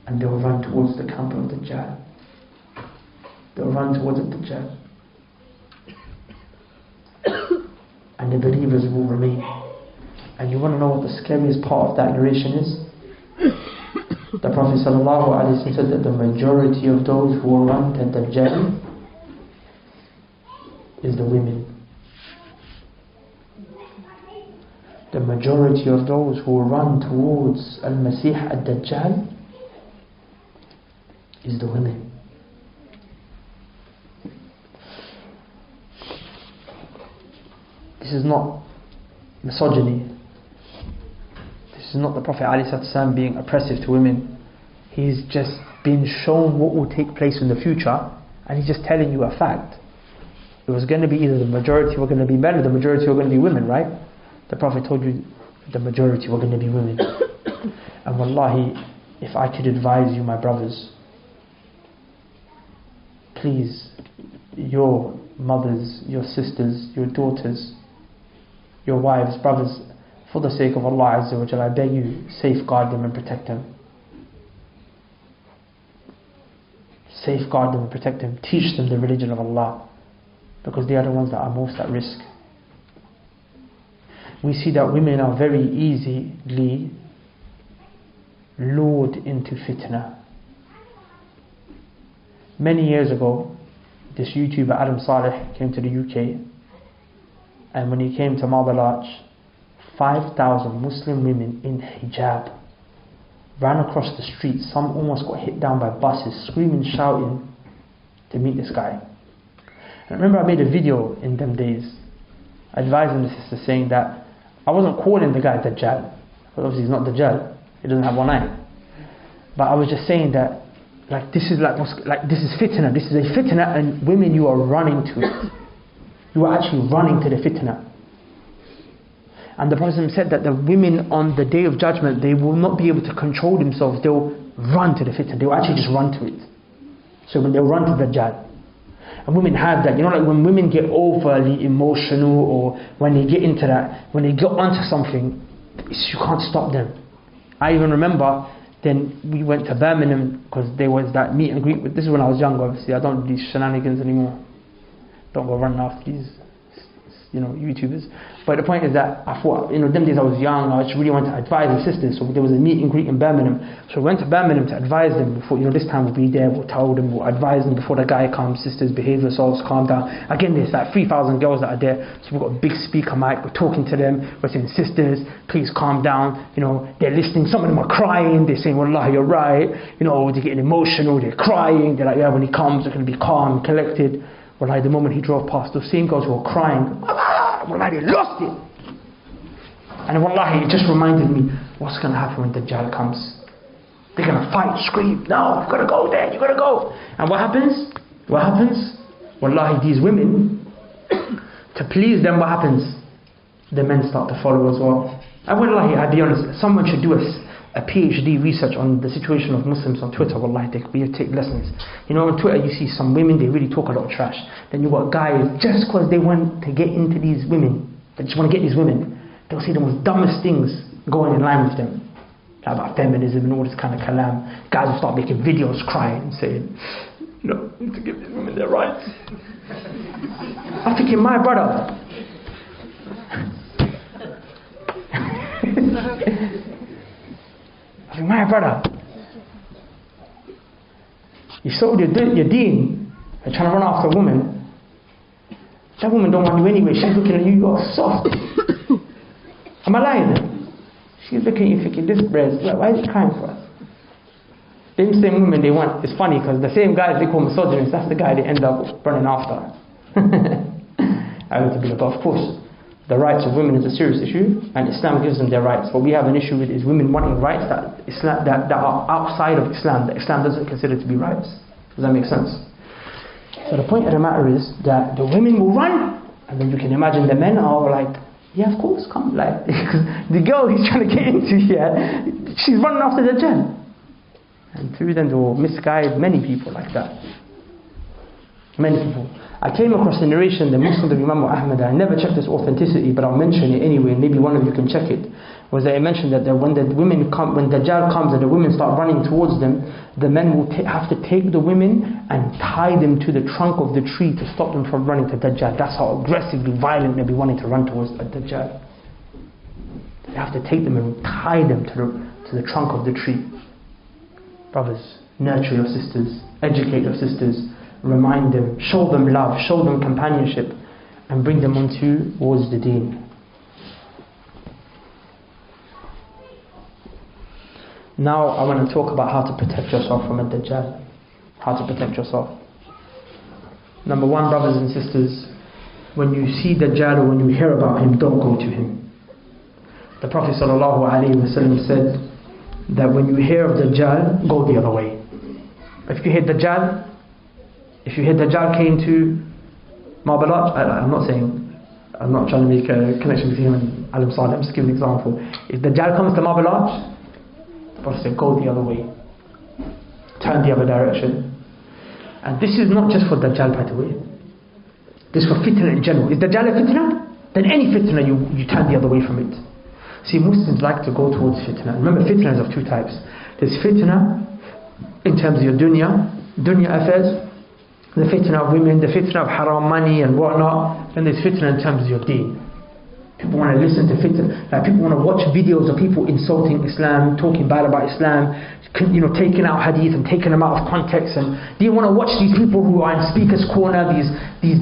and they'll run towards the camp of Dajjal. They'll run towards the Dajjal. And the believers will remain. And you want to know what the scariest part of that narration is? The Prophet ﷺ said that the majority of those who will run to Dajjal is the women. The majority of those who will run towards Al-Masih Ad-Dajjal is the women. This is not misogyny. This is not the Prophet ﷺ being oppressive to women. He's just been shown what will take place in the future, and he's just telling you a fact. It was going to be either the majority were going to be men or the majority were going to be women, right? The Prophet told you the majority were going to be women. And wallahi, if I could advise you, my brothers, please, your mothers, your sisters, your daughters, your wives, brothers, for the sake of Allah Azza wa Jalla, I beg you, safeguard them and protect them. Safeguard them and protect them. Teach them the religion of Allah, because they are the ones that are most at risk. We see that women are very easily lured into fitna. Many years ago, this YouTuber Adam Saleh came to the UK, and when he came to Marble Arch, 5,000 Muslim women in hijab ran across the street. Some almost got hit down by buses, screaming, shouting to meet this guy. And I remember I made a video in them days advising the sister, saying that I wasn't calling the guy Dajjal, because obviously he's not Dajjal, he doesn't have one eye, but I was just saying that this is fitna, this is a fitna, and women, you are running to it. You are actually running to the fitna. And the Prophet said that the women on the Day of Judgment, they will not be able to control themselves. They will run to the fitna. They will actually just run to it. So when they run to Dajjal, and women have that, like when women get overly emotional, or when they get into that, when they get onto something, you can't stop them. I even remember, then we went to Birmingham, because there was that meet and greet. This is when I was younger, obviously. I don't do these shenanigans anymore. Don't go running after these, YouTubers. But the point is that I thought, them days I was young, I just really wanted to advise the sisters. So there was a meet and greet in Birmingham. So we went to Birmingham to advise them before, this time we'll be there, we'll tell them, we'll advise them before the guy comes, sisters, behave yourselves, calm down. Again, there's like 3,000 girls that are there. So we've got a big speaker mic, we're talking to them, we're saying, sisters, please calm down. They're listening, some of them are crying, they're saying, Wallah, you're right. They're getting emotional, they're crying, they're like, yeah, when he comes, they're going to be calm, collected. Wallahi, the moment he drove past, those same girls who were crying, wallahi, they lost it. And wallahi, it just reminded me, what's going to happen when Dajjal comes? They're going to fight, scream, no, you've got to go there, you've got to go. And what happens? Wallahi, these women, to please them, what happens? The men start to follow as well. And wallahi, I'll be honest, someone should do a PhD research on the situation of Muslims on Twitter. Wallahi, we take lessons. On Twitter you see some women, they really talk a lot of trash. Then you got guys, just because they want to get into these women, they just want to get these women, they'll say the most dumbest things. going in line with them. About feminism and all this kind of kalam. Guys will start making videos crying and saying, you know, we need to give these women their rights. I'm thinking, my brother. I think, my brother. You sold your deen and trying to run after a woman. That woman don't want you anyway. She's looking at you, you're soft. Am I lying? She's looking at you thinking, this breast, why is he crying for us? The same women they want, it's funny because the same guys they call misogynists, that's the guy they end up running after. But of course, the rights of women is a serious issue and Islam gives them their rights. What we have an issue with is women wanting rights that are outside of Islam, that Islam doesn't consider to be rights. Does that make sense? So the point of the matter is that the women will run, and then you can imagine the men are like, yeah, of course, come. Like, because the girl he's trying to get into here, she's running after the Dajjal. And through them they will misguide many people like that. Many people. I came across the narration, the Muslim of Imam Ahmad, I never checked its authenticity, but I'll mention it anyway, maybe one of you can check it. Was that it mentioned that when the women come, when Dajjal comes and the women start running towards them, the men will have to take the women and tie them to the trunk of the tree to stop them from running to Dajjal. That's how aggressively violent they'll be wanting to run towards Dajjal. They have to take them and tie them to the trunk of the tree. Brothers, nurture your sisters, educate your sisters, remind them, show them love, show them companionship, and bring them on towards the deen. Now I want to talk about how to protect yourself from a Dajjal. How to protect yourself. Number one, brothers and sisters, when you see Dajjal or when you hear about him, don't go to him. The Prophet ﷺ said that when you hear of Dajjal, go the other way. If you hear Dajjal came to Marbalaj, I'm not trying to make a connection between him and Alim Saleh, I'm just giving an example. If Dajjal comes to Marbalaj, the Prophet said, go the other way. Turn the other direction. And this is not just for Dajjal, by the way. This is for fitna in general. Is Dajjal a fitna? Then any fitna, you turn the other way from it. See, Muslims like to go towards fitna. Remember, fitna is of two types. There's fitna in terms of your dunya affairs, the fitna of women, the fitna of haram money and whatnot. Then there's fitna in terms of your deen. People want to listen to fitna, like people want to watch videos of people insulting Islam, talking bad about Islam, taking out hadith and taking them out of context, and they want to watch these people who are in speaker's corner, these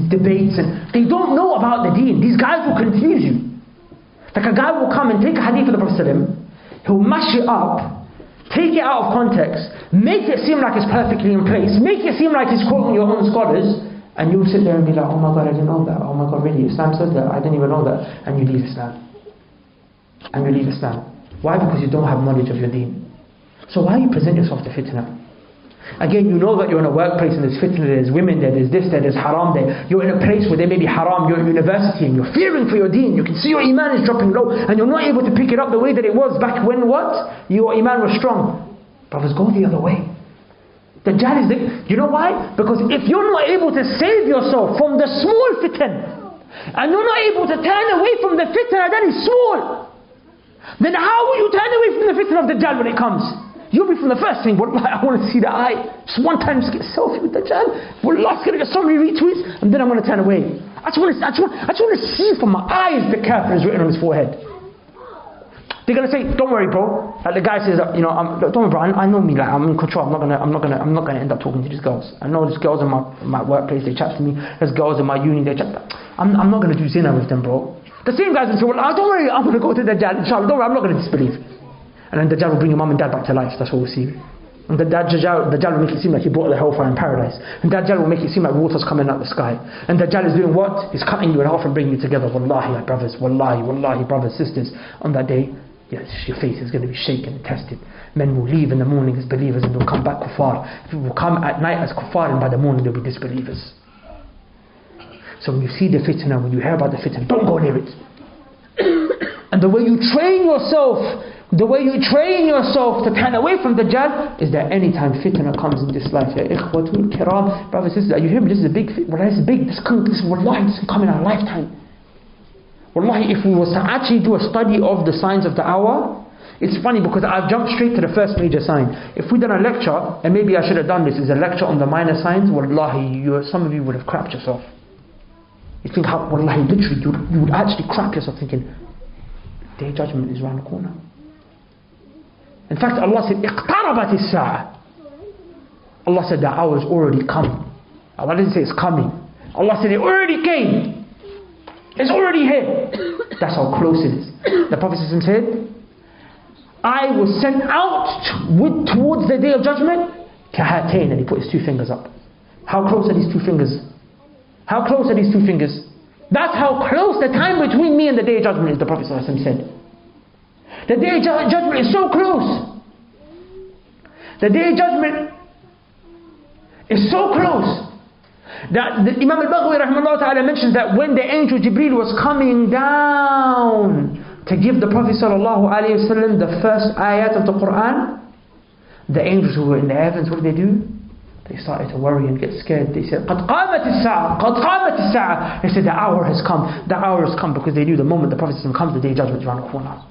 debates, and they don't know about the deen. These guys will confuse you. Like a guy will come and take a hadith of the Prophet ﷺ, he'll mash it up, take it out of context, make it seem like it's perfectly in place, make it seem like he's quoting your own scholars, and you'll sit there and be like, oh my God, I didn't know that. Oh my God, really? Islam said that? I didn't even know that. And you leave Islam. Why? Because you don't have knowledge of your deen. So why you present yourself to fitna? Again, you know that you're in a workplace and there's fitna, there's women there, there's this there, there's haram there. You're in a place where there may be haram, you're at university and you're fearing for your deen. You can see your iman is dropping low and you're not able to pick it up the way that it was back when what? Your iman was strong. Brothers, go the other way. Dajjal is you know why? Because if you're not able to save yourself from the small fitna, and you're not able to turn away from the fitna that is small, then how will you turn away from the fitna of Dajjal when it comes? You'll be from the first thing, I want to see the eye. Just one time, just get a selfie with Dajjal. Wallah's going to get so many retweets, and then I'm going to turn away. I just want to see from my eyes the kafir is written on his forehead. They're going to say, don't worry, bro. Like the guy says, don't worry, bro. I know me. Like I'm in control. I'm not gonna end up talking to these girls. I know there's girls in my workplace. They chat to me. There's girls in my uni. They chat. I'm not gonna do zina with them, bro. The same guys will say, well, don't worry. I'm gonna go to Dajjal. Inshallah, don't worry. I'm not gonna disbelieve. And then Dajjal will bring your mum and dad back to life. That's what we'll see. And the Dajjal will make it seem like he brought the hellfire in paradise. And Dajjal will make it seem like water's coming out the sky. And Dajjal is doing what? He's cutting you in half and bringing you together. Wallahi, brothers. Wallahi, brothers, sisters. On that day, yes, your face is going to be shaken and tested. Men will leave in the morning as believers and they'll come back kuffar. People will come at night as kuffar and by the morning they'll be disbelievers. So when you see the fitna, when you hear about the fitna, don't go near it. And the way you train yourself to turn away from Dajjal is that anytime fitna comes in this life, ya ikhwatul kiram, brothers and sisters, you hear me? This is a big, this can come in our lifetime. Wallahi, if we was to actually do a study of the signs of the hour, it's funny because I've jumped straight to the first major sign. If we done a lecture, and maybe I should have done this, is a lecture on the minor signs, wallahi, some of you would have crapped yourself. You think how, wallahi, literally, you would actually crap yourself thinking, day of judgment is around the corner. In fact, Allah said, اقتربت الساعة. Allah said, the hour has already come. Allah didn't say it's coming. Allah said, it already came. It's already here. That's how close it is. The Prophet said, I was sent out towards the day of judgment, kahatain, and he put his two fingers up. How close are these two fingers? How close are these two fingers? That's how close the time between me and the day of judgment is, the Prophet said. The day of judgment is so close. The day of judgment is so close that the Imam al-Baghawi rahimahullah ta'ala mentions that when the angel Jibreel was coming down to give the Prophet sallallahu alayhi wasallam the first ayat of the Quran, the angels who were in the heavens, what did they do? They started to worry and get scared. They said, قَدْ قَامَتِ السَّاعَةِ قَدْ قَامَتِ السَّاعَةِ. They said, the hour has come. The hour has come, because they knew the moment the Prophet comes, the day of judgment is around the corner.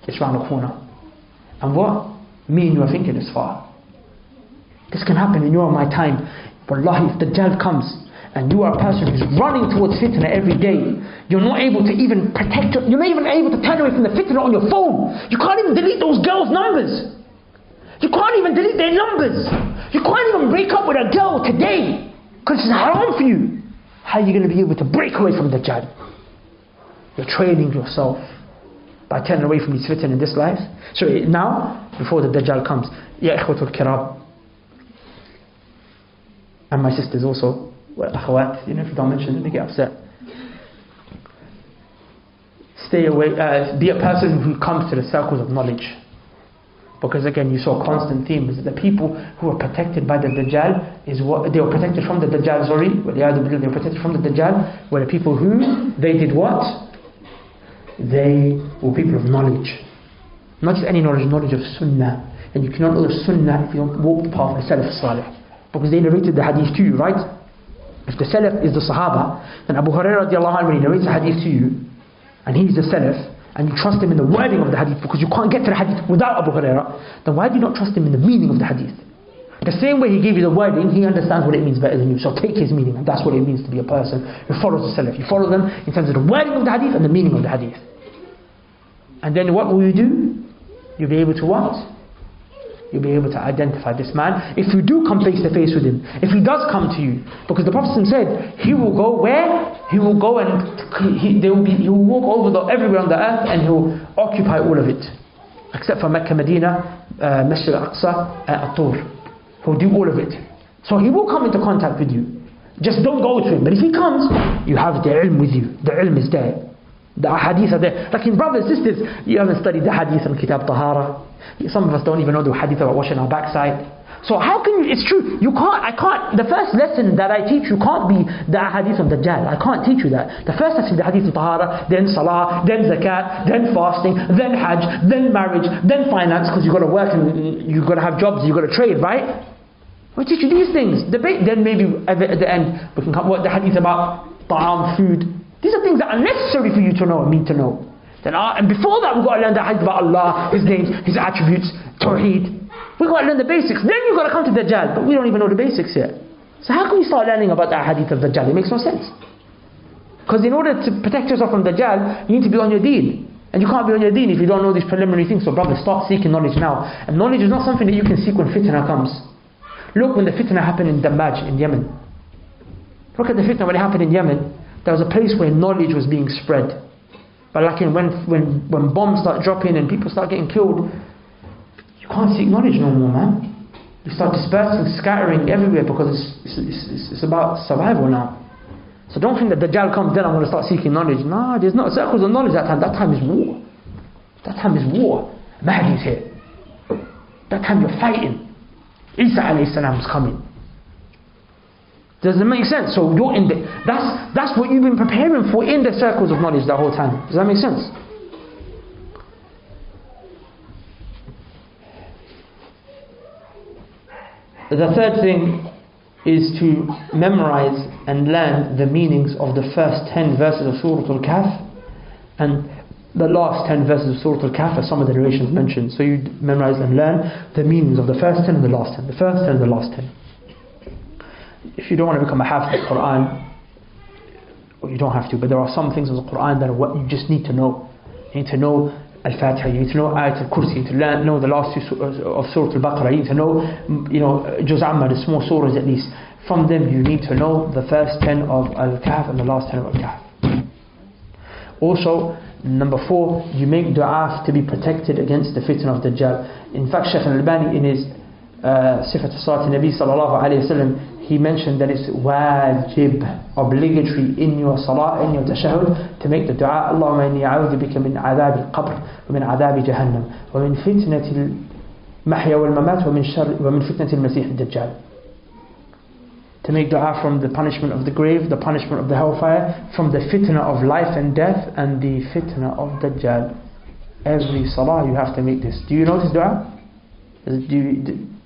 It's around the corner. And what? Me and you are thinking is far. This can happen in your and my time. Wallahi, if the Dajjal comes and you are a person who's running towards fitna every day, you're not able to even protect you're not even able to turn away from the fitna on your phone. You can't even delete those girls' numbers. You can't even delete their numbers. You can't even break up with a girl today because it's haram for you. How are you going to be able to break away from the Dajjal? You're training yourself by turning away from these fitna in this life. So now, before the Dajjal comes, Ya ikhwatul kiram, and my sisters also, well, akhawat, if you don't mention it, they get upset. Stay away, be a person who comes to the circles of knowledge. Because again, you saw a constant theme, is that the people who are protected by the Dajjal, they were protected from the Dajjal, they were protected from the Dajjal, were the people who, they did what? They were people of knowledge. Not just any knowledge, knowledge of Sunnah. And you cannot know the Sunnah if you don't walk the path of the Salaf Salih. Because they narrated the hadith to you, right? If the Salaf is the Sahaba, then Abu Hurairah radiallahu anhu, when he narrates the hadith to you, and he's the Salaf, and you trust him in the wording of the hadith, because you can't get to the hadith without Abu Hurairah, then why do you not trust him in the meaning of the hadith? The same way he gave you the wording, he understands what it means better than you. So take his meaning, and that's what it means to be a person who follows the Salaf. You follow them in terms of the wording of the hadith and the meaning of the hadith. And then what will you do? You'll be able to what? You'll be able to identify this man if you do come face to face with him. If he does come to you, because the Prophet said he will go where? He will go and he will walk over everywhere on the earth, and he will occupy all of it, except for Mecca, Medina, Masjid al-Aqsa, At-Tur. He'll do all of it. So he will come into contact with you. Just don't go to him. But if he comes, you have the ilm with you. The ilm is there. The hadith are there. Like in brothers and sisters, you haven't studied the hadith on Kitab Tahara. Some of us don't even know the hadith about washing our backside. So how can you, it's true, the first lesson that I teach you can't be the hadith of Dajjal. I can't teach you that. The first lesson is the hadith of Tahara, then Salah, then Zakat, then fasting, then Hajj, then marriage, then finance, because you've got to work and you've got to have jobs, you've got to trade, right? We teach you these things. Then maybe at the end, we can come what the hadith about ta'am, food. These are things that are necessary for you to know and me to know. And before that, we've got to learn the hadith about Allah, His names, His attributes, Tawheed. We've got to learn the basics. Then you've got to come to Dajjal, but we don't even know the basics yet. So how can we start learning about the hadith of Dajjal? It makes no sense. Because in order to protect yourself from Dajjal, you need to be on your deen. And you can't be on your deen if you don't know these preliminary things. So brother, start seeking knowledge now. And knowledge is not something that you can seek when fitna comes. Look, when the fitna happened in Damaj in Yemen. Look at the fitna when it happened in Yemen. There was a place where knowledge was being spread. But like when bombs start dropping and people start getting killed, you can't seek knowledge no more, man. You start dispersing, scattering everywhere, because it's about survival now. So don't think that Dajjal comes, then I'm going to start seeking knowledge. No, there's not circles of knowledge that time. That time is war. That time is war. Mahdi's here. That time you're fighting. Isa alayhi salam is coming. Does it make sense? So you're in that's what you've been preparing for in the circles of knowledge the whole time. Does that make sense? The third thing is to memorize and learn the meanings of the first 10 verses of Surah Al-Kahf and the last 10 verses of Surah Al-Kahf, as some of the narrations mentioned. So you memorize and learn the meanings of the first 10 and the last 10, the first 10 and the last 10. If you don't want to become a hafiz of the Quran, well, you don't have to, but there are some things in the Quran that are what you just need to know. You need to know Al-Fatiha, you need to know Ayat Al-Kursi, you need to know the last two of Surah Al-Baqarah, you need to know, Juz Amma, the small surahs at least. From them you need to know the first 10 of Al-Kahf and the last 10 of Al-Kahf. Also, number 4, you make dua to be protected against the fitna of Dajjal. In fact, Shaykh Al-Albani in his Sifat Salat Nabi sallallahu alayhi wa sallam, he mentioned that it's wajib, obligatory in your salah, in your tashahhud, to make the dua, Allahumma inni a'udhu bika min adhab al-qabr, wa min adhab jahannam, wa min fitnati al-mahya wal-mamat, wa min fitnati al-masih al-dajjal. To make dua from the punishment of the grave, the punishment of the hellfire, from the fitna of life and death, and the fitna of Dajjal. Every salah you have to make this. Do you know this dua?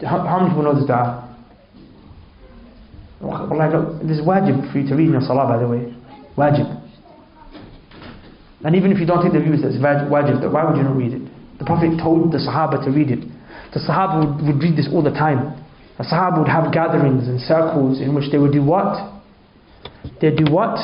How many people know this dua? This is wajib for you to read in your salah, by the way. Wajib. And even if you don't take the views that it's wajib, why would you not read it? The Prophet told the Sahaba to read it. The Sahaba would read this all the time. The Sahaba would have gatherings and circles in which they would do what? They'd do what?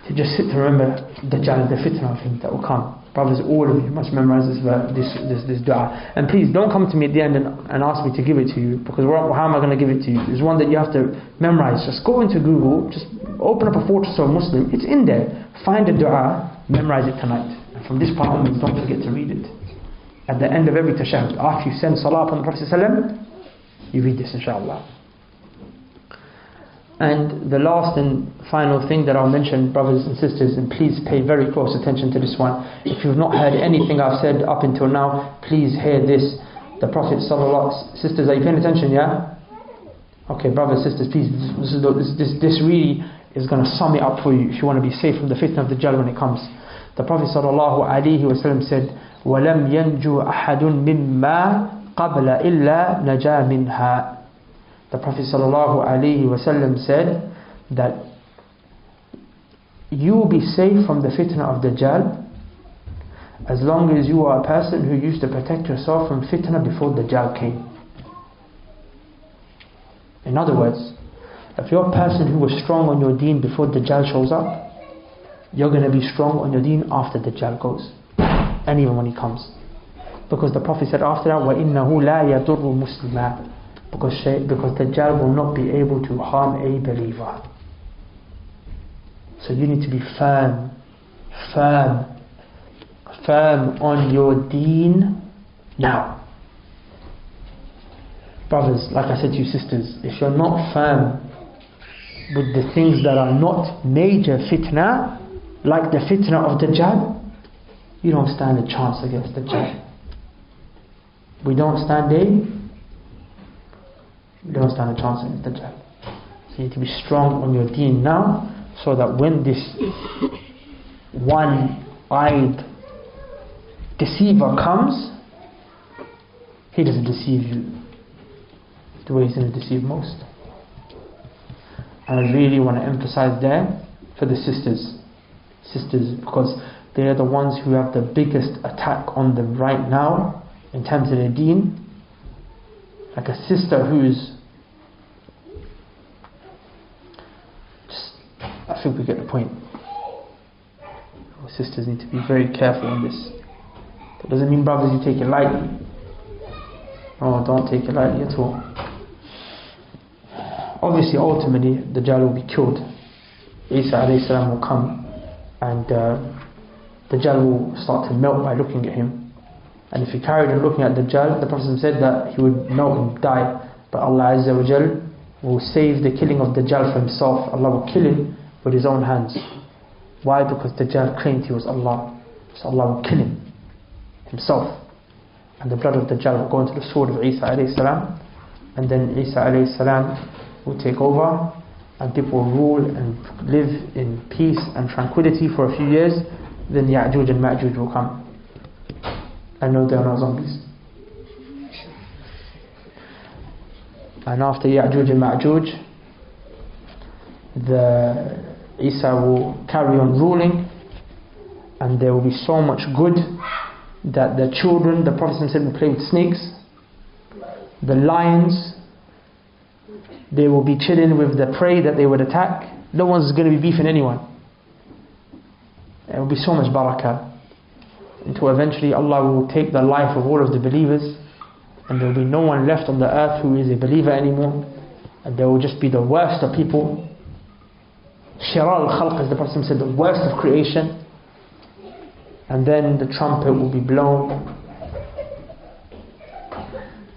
To just sit to remember Dajjal, the fitna of him that will come. Brothers, all of you must memorize this dua. And please don't come to me at the end and ask me to give it to you, because how am I going to give it to you? It's one that you have to memorize. Just go into Google, just open up a Fortress of Muslim, it's in there. Find a dua, memorize it tonight. And from this part onwards, don't forget to read it. At the end of every tashahhud, after you send salah upon the Prophet ﷺ, you read this, inshallah. And the last and final thing that I'll mention, brothers and sisters, and please pay very close attention to this one. If you've not heard anything I've said up until now, please hear this. The Prophet sallallahu, sisters, are you paying attention? Yeah. Okay, brothers and sisters, please. This really is going to sum it up for you if you want to be safe from the fitna of the Dajjal when it comes. The Prophet sallallahu alaihi wasallam said, "وَلَمْ يَنْجُ أَحَدٌ مِمَّا قَبْلَ إِلَّا نَجَا مِنْهَا." The Prophet sallallahu alaihi wasallam said that you will be safe from the fitna of Dajjal as long as you are a person who used to protect yourself from fitna before Dajjal came. In other words, if you're a person who was strong on your deen before Dajjal shows up, you're going to be strong on your deen after Dajjal goes, and even when he comes. Because the Prophet said after that, وَإِنَّهُ لَا يَضُرُّ مُسْلِمًا, because Dajjal will not be able to harm a believer. So you need to be firm on your deen now. Brothers, like I said to you sisters, if you're not firm with the things that are not major fitna, like the fitna of Dajjal, you don't stand a chance against Dajjal. We don't stand a chance against Dajjal. So you need to be strong on your deen now, so that when this one-eyed deceiver comes, he doesn't deceive you the way he's going to deceive most. And I really want to emphasize there for the sisters, because they are the ones who have the biggest attack on them right now in terms of their deen. Like a sister who's just, I think we get the point. Our sisters need to be very careful on this. That doesn't mean, brothers, you take it lightly. No, don't take it lightly at all. Obviously, ultimately, Dajjal will be killed. Isa alayhi salam will come, and Dajjal will start to melt by looking at him. And if he carried on looking at Dajjal, the Prophet said that he would melt and die. But Allah Azza wa Jal will save the killing of Dajjal for himself. Allah will kill him with his own hands. Why? Because Dajjal claimed he was Allah. So Allah will kill him himself. And the blood of Dajjal will go into the sword of Isa alayhi salam. And then Isa alayhi salam will take over, and people will rule and live in peace and tranquility for a few years. Then Ya'juj and Ma'juj will come. I know they are not zombies. And after Ya'juj and Ma'juj, Isa will carry on ruling, and there will be so much good that the children, the Prophet said, will play with snakes. The lions, they will be chilling with the prey that they would attack. No one's going to be beefing anyone. There will be so much barakah, until eventually Allah will take the life of all of the believers, and there will be no one left on the earth who is a believer anymore, and there will just be the worst of people. Shirar al-Khalq, as the Prophet said, the worst of creation. And then the trumpet will be blown.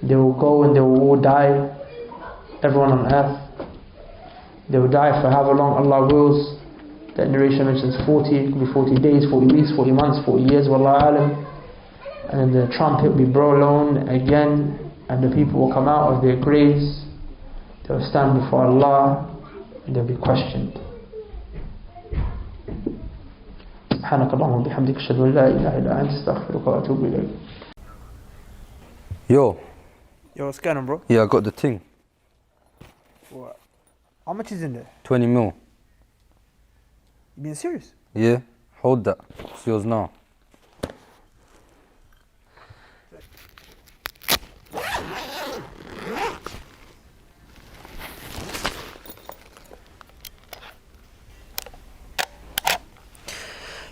They will go and they will all die. Everyone on earth. They will die for however long Allah wills. That narration mentions 40, it could be 40 days, 40 weeks, 40 months, 40 years, wallahu alam. And then the trumpet will be blown again, and the people will come out of their graves. They will stand before Allah, and they will be questioned. سبحانك اللهم وبحمدك أشهد أن لا إله إلا أنت أستغفرك وأتوب إليك. Yo, what's going on, bro? Yeah, I got the thing. What? How much is in there? 20 mil. You being serious? Yeah, hold that. It's yours now.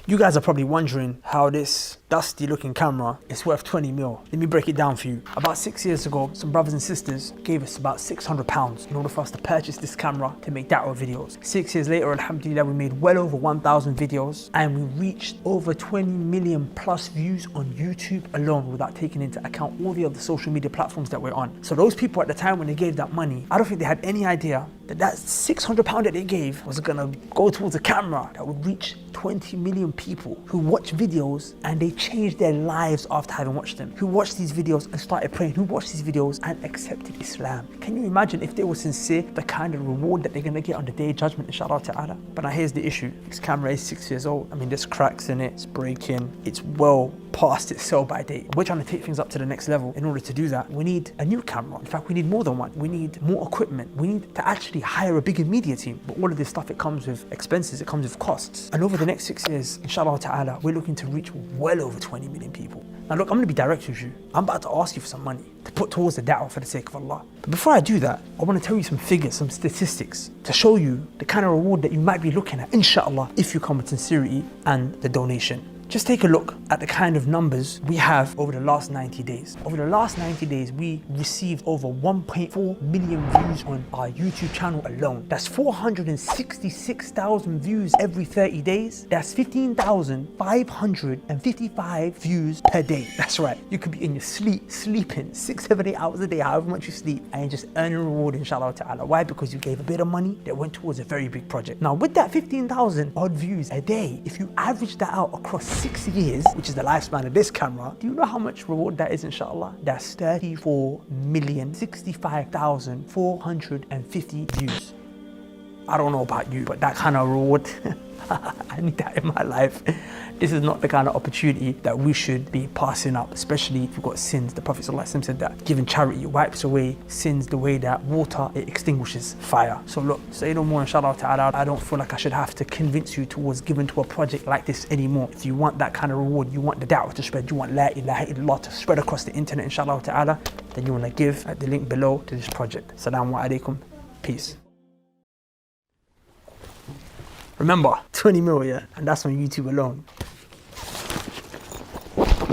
You guys are probably wondering how this dusty looking camera is worth 20 mil. Let me break it down for you. About 6 years ago, some brothers and sisters gave us about £600 in order for us to purchase this camera to make da'wah videos. 6 years later, alhamdulillah, we made well over 1,000 videos, and we reached over 20 million plus views on YouTube alone, without taking into account all the other social media platforms that we're on. So those people at the time when they gave that money, I don't think they had any idea that that £600 that they gave was gonna go towards a camera that would reach 20 million people who watch videos and they changed their lives after having watched them, who watched these videos and started praying, who watched these videos and accepted Islam. Can you imagine if they were sincere, the kind of reward that they're going to get on the day of judgment, inshallah ta'ala? But now here's the issue. This camera is 6 years old. I mean, there's cracks in it, it's breaking, it's well past its sell-by date. We're trying to take things up to the next level. In order to do that, we need a new camera. In fact, we need more than one. We need more equipment. We need to actually hire a bigger media team. But all of this stuff, it comes with expenses, it comes with costs. And over the next 6 years, inshallah ta'ala, we're looking to reach well over 20 million people. Now look, I'm going to be direct with you. I'm about to ask you for some money to put towards the da'wah for the sake of Allah. But before I do that, I want to tell you some figures, some statistics to show you the kind of reward that you might be looking at, inshallah, if you come with sincerity and the donation. Just take a look at the kind of numbers we have over the last 90 days. Over the last 90 days, we received over 1.4 million views on our YouTube channel alone. That's 466,000 views every 30 days. That's 15,555 views per day. That's right. You could be in your sleep, sleeping 6, 7, 8 hours a day, however much you sleep, and just earning a reward, inshallah ta'ala. Why? Because you gave a bit of money that went towards a very big project. Now, with that 15,000 odd views a day, if you average that out across 6 years, which is the lifespan of this camera, do you know how much reward that is, inshallah? That's 34,065,450 views. I don't know about you, but that kind of reward, I need that in my life. This is not the kind of opportunity that we should be passing up, especially if you've got sins. The Prophet ﷺ said that giving charity wipes away sins the way that water, it extinguishes fire. So look, say no more, inshallah ta'ala. I don't feel like I should have to convince you towards giving to a project like this anymore. If you want that kind of reward, you want the da'wah to spread, you want la ilaha illallah to spread across the internet, inshallah ta'ala, then you want to give at the link below to this project. Assalamu alaikum. Peace. Remember, 20 mil, yeah? And that's on YouTube alone.